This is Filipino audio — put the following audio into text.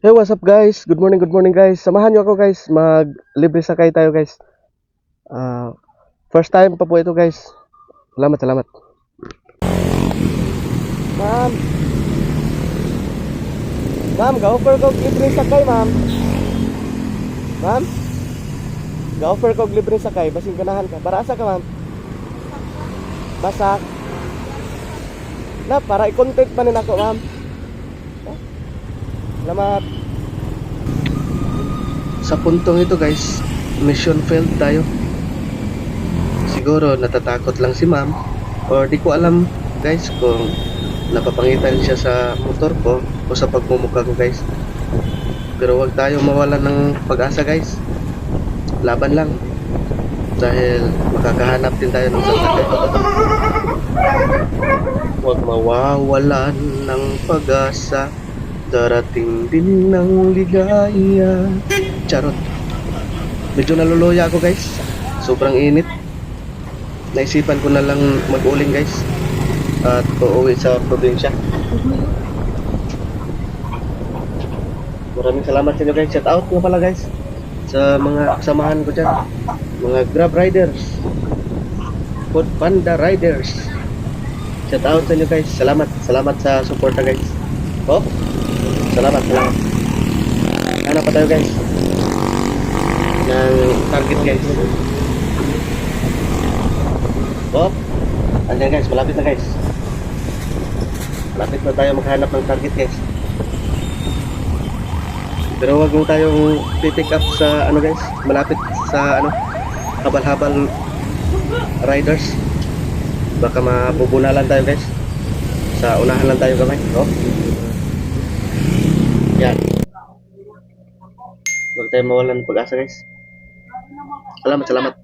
Hey, what's up guys? Good morning guys. Samahan niyo ako guys, mag-libre sakay tayo guys. First time pa po ito guys. Salamat. Ma'am. Ma'am, ga-offer ko libre sakay, ma'am. Ma'am? Ga-offer ko libre sakay, basing ganahan ka. Para asa ka, ma'am? Basak. Na, para i-content pa nin ako, ma'am. Salamat. Sa puntong ito guys, mission failed tayo. Siguro natatakot lang si ma'am, or di ko alam guys kung napapangitan siya sa motor ko o sa pagmumukha ko guys. Pero wag tayo mawalan ng pag-asa guys. Laban lang, dahil makakahanap din tayo ng sasakyan. Huwag mawawalan ng pag-asa, darating din ng ligaya. Charot. Medyo naluluya ako guys, sobrang init. Naisipan ko na lang mag-uling guys at uuwi sa probinsya. Maraming salamat sa inyo guys. Shout out nga pala guys sa mga kasamahan ko dyan, mga Grab riders, Food Panda riders. Shout out sa inyo guys. Salamat sa suporta guys. Oh, salamat. Hanap pa tayo guys ng target guys. Oh, andyan guys, malapit na guys. Malapit na tayo maghanap ng target guys. Pero wag mo tayong pick up sa ano guys, malapit sa ano, habal-habal riders. Baka mabubunalan tayo guys. Sa unahan lang tayo kamay. Oh. Yan. Huwag tayo mawalan ng pag-asa guys. Salamat.